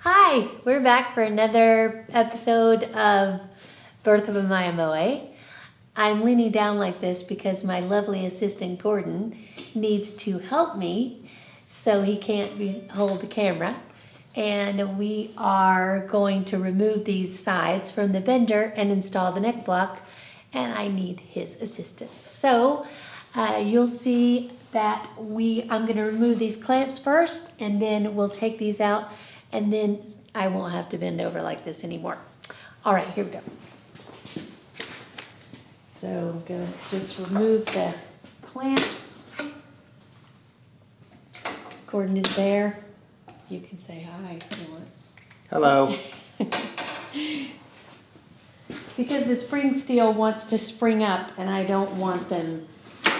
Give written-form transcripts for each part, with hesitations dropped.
Hi, we're back for another episode of Birth of a Mya-Moe. I'm leaning down like this because my lovely assistant Gordon needs to help me so he can't hold the camera. And we are going to remove these sides from the bender and install the neck block, and I need his assistance. So you'll see that I'm going to remove these clamps first, and then we'll take these out, and then I won't have to bend over like this anymore. All right, here we go. So I'm going to just remove the clamps. Gordon is there. You can say hi if you want. Hello. Because the spring steel wants to spring up, and I don't want them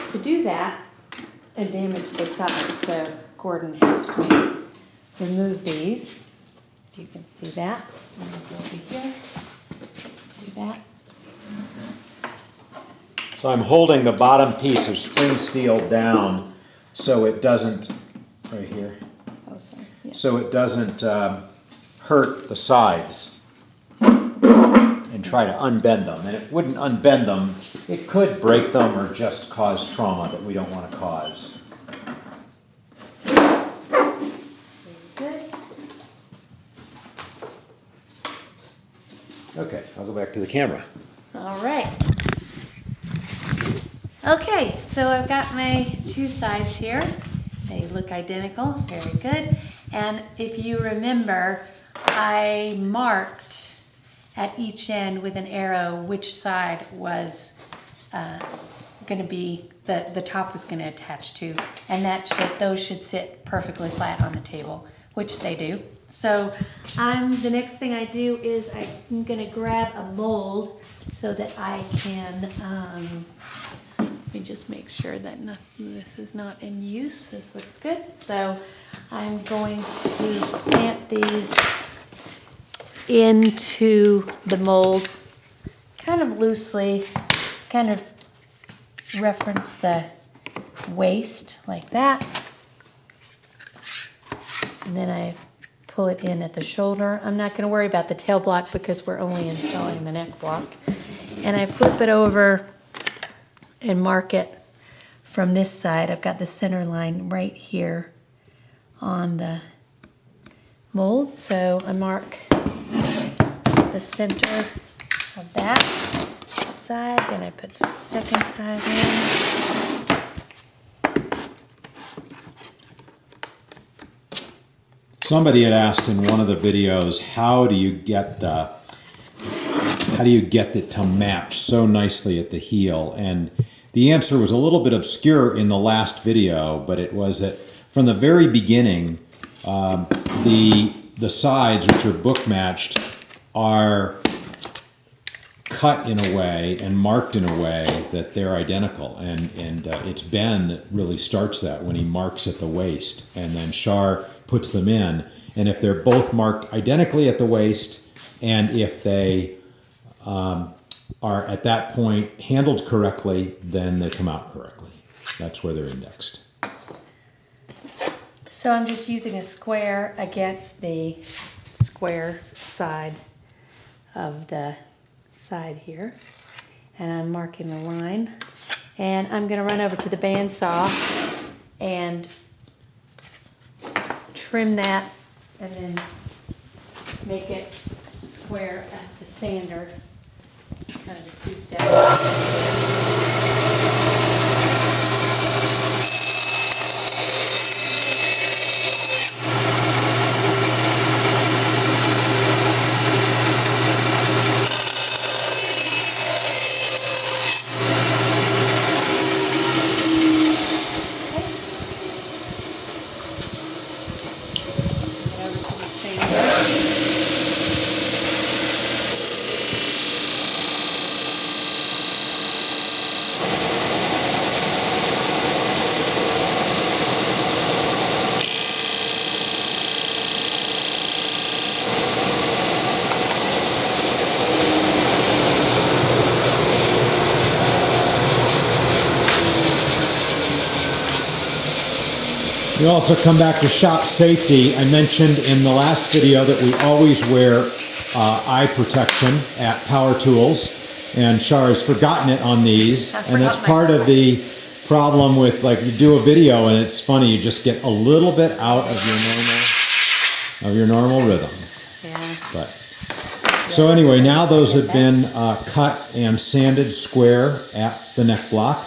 to do that and damage the sides. So Gordon helps me remove these. If you can see that. I'm going to go over here. Do that. So I'm holding the bottom piece of spring steel down so it doesn't, right here, Oh, sorry. Yeah. so it doesn't hurt the sides and try to unbend them. And it wouldn't unbend them. It could break them or just cause trauma that we don't want to cause. Good. Okay, I'll go back to the camera. All right. Okay, so I've got my two sides here. They look identical, very good. And if you remember, I marked at each end with an arrow which side was going to be, the top was going to attach to. And those should sit perfectly flat on the table, which they do. So the next thing I do is I'm going to grab a mold so that I can, let me just make sure that this is not in use. This looks good. So I'm going to clamp these into the mold kind of loosely, kind of reference the waist like that. And then I pull it in at the shoulder. I'm not going to worry about the tail block because we're only installing the neck block. And I flip it over and mark it from this side. I've got the center line right here on the mold. So I mark the center of that side. Then I put the second side in. Somebody had asked in one of the videos, how do you get it to match so nicely at the heel? And the answer was a little bit obscure in the last video, but it was that from the very beginning, the sides, which are book matched, are cut in a way and marked in a way that they're identical. And it's Ben that really starts that when he marks at the waist, and then Shar puts them in. And if they're both marked identically at the waist, and if they are at that point handled correctly, then they come out correctly. That's where they're indexed. So I'm just using a square against the square side of the side here. And I'm marking the line. And I'm going to run over to the bandsaw and trim that and then make it square at the sander. It's kind of a two-step. We also come back to shop safety. I mentioned in the last video that we always wear eye protection at Power Tools, and Shar has forgotten it on these, and that's part of the problem with, like, you do a video and it's funny, you just get a little bit out of your normal rhythm. Yeah. But so anyway, now those have been cut and sanded square at the neck block.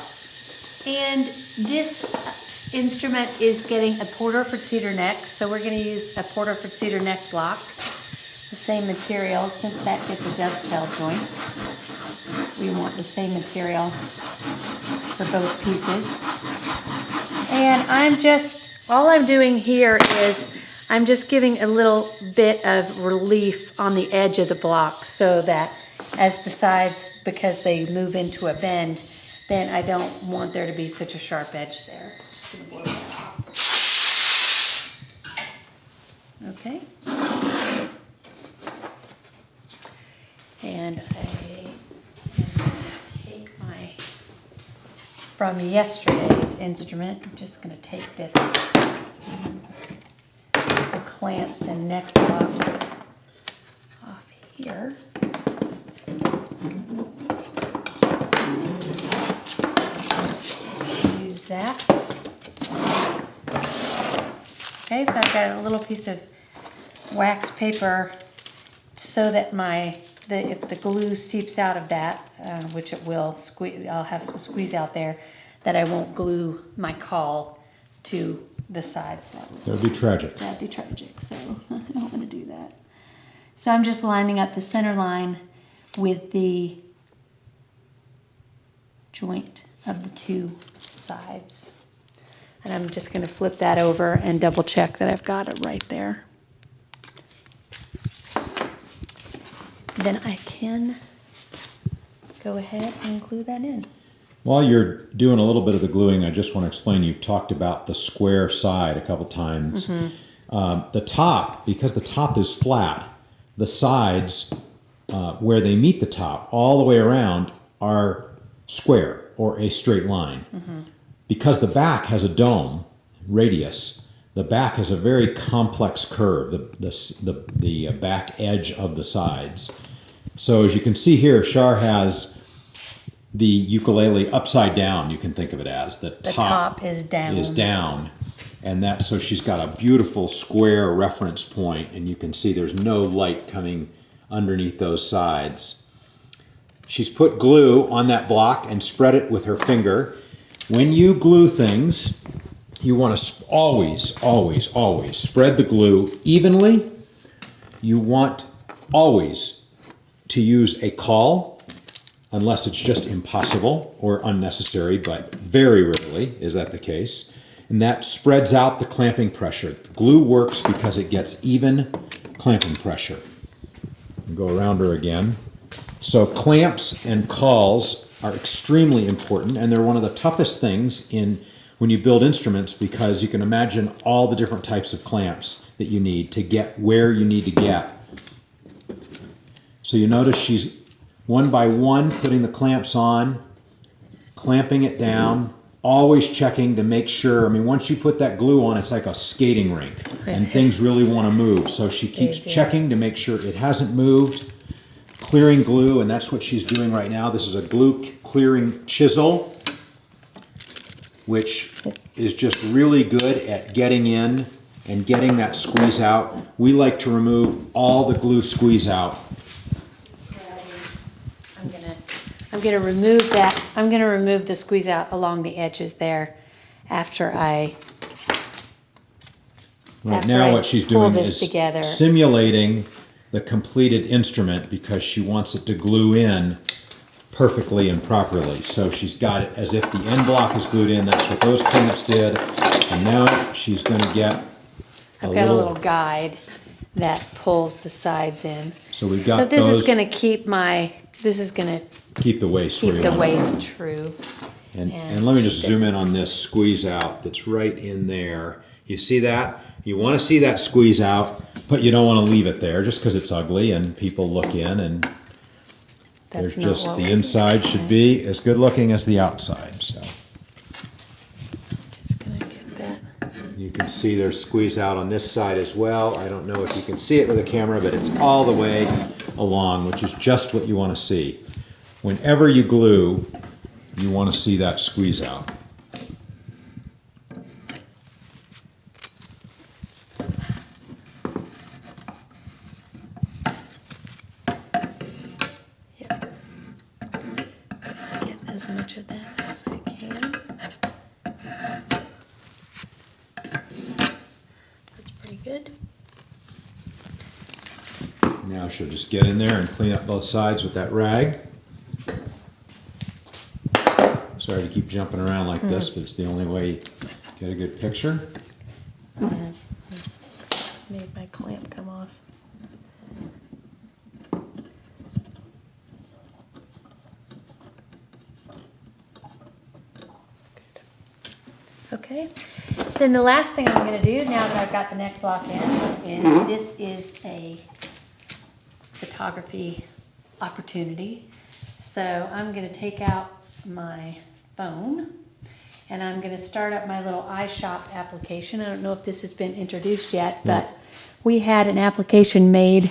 And this instrument is getting a Porterford cedar neck, so we're going to use a Porterford cedar neck block, the same material, since that gets a dovetail joint. We want the same material for both pieces. And all I'm doing here is I'm just giving a little bit of relief on the edge of the block so that as the sides, because they move into a bend, then I don't want there to be such a sharp edge there. Just gonna blow that off. Okay. And I am gonna take from yesterday's instrument, I'm just gonna take this, the clamps and neck block off here. Use that. Okay, so I've got a little piece of wax paper so that if the glue seeps out of that, which it will, I'll have some squeeze out there, that I won't glue my caul to the sides. That would be tragic. That'd be tragic, so I don't want to do that. So I'm just lining up the center line with the joint of the two sides. And I'm just going to flip that over and double check that I've got it right there. Then I can go ahead and glue that in. While you're doing a little bit of the gluing, I just want to explain, you've talked about the square side a couple times. Mm-hmm. The top, because the top is flat, the sides where they meet the top all the way around are square or a straight line. Mm-hmm. Because the back has a dome radius, the back has a very complex curve, the back edge of the sides. So as you can see here, Shar has the ukulele upside down, you can think of it as. The top is down. And that's, so she's got a beautiful square reference point, and you can see there's no light coming underneath those sides. She's put glue on that block and spread it with her finger. When you glue things, you want to always, always, always spread the glue evenly. You want always to use a caul, unless it's just impossible or unnecessary, but very rarely is that the case. And that spreads out the clamping pressure. Glue works because it gets even clamping pressure. I'll go around her again. So clamps and cauls are extremely important, and they're one of the toughest things when you build instruments, because you can imagine all the different types of clamps that you need to get where you need to get. So you notice she's one by one putting the clamps on, clamping it down, always checking to make sure. I mean, once you put that glue on, it's like a skating rink, and things really want to move. So she keeps checking to make sure it hasn't moved, clearing glue, and that's what she's doing right now. This is a glue clearing chisel, which is just really good at getting in and getting that squeeze out. We like to remove all the glue squeeze out. I'm gonna remove that. I'm gonna remove the squeeze out along the edges there after I. Right now, what she's doing is simulating the completed instrument, because she wants it to glue in perfectly and properly. So she's got it as if the end block is glued in. That's what those clamps did. And now she's going to get I've got a little guide that pulls the sides in. So we've got So this is going to keep keep the waist keep the waist true. And let me just zoom in on this squeeze out that's right in there. You see that? You want to see that squeeze out, but you don't want to leave it there just because it's ugly and people look in, and there's just the inside should be as good looking as the outside. So just gonna get that. you You can see there's squeeze out on this side as well. I don't know if you can see it with a camera, but it's all the way along, which is just what you want to see. Whenever you glue, you want to see that squeeze out. Yep. Get as much of that as I can. That's pretty good. Now she'll just get in there and clean up both sides with that rag. Sorry to keep jumping around like this, but it's the only way you get a good picture. Made my clamp come off. Okay, then the last thing I'm going to do now that I've got the neck block in is this is a photography opportunity. So I'm going to take out my phone and I'm going to start up my little iShop application. I don't know if this has been introduced yet, but we had an application made,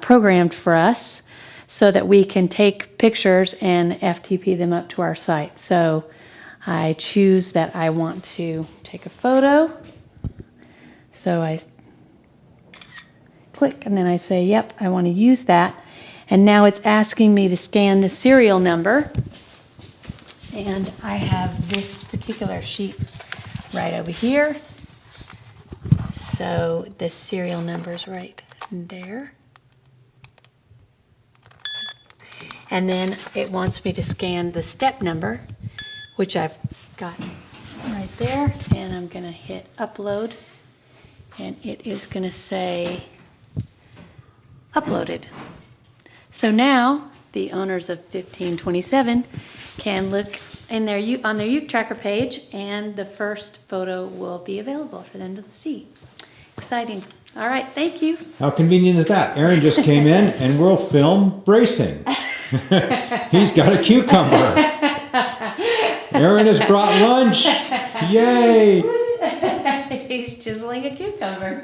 programmed for us so that we can take pictures and FTP them up to our site. So I choose that I want to take a photo. So I click and then I say, yep, I want to use that. And now it's asking me to scan the serial number. And I have this particular sheet right over here. So the serial number is right there. And then it wants me to scan the step number, which I've got right there. And I'm going to hit upload. And it is going to say uploaded. So now the owners of 1527 can look in their on their Uke Tracker page, and the first photo will be available for them to see. Exciting. All right, thank you. How convenient is that? Aaron just came in and we'll film bracing. He's got a cucumber. Aaron has brought lunch. Yay! He's chiseling a cucumber.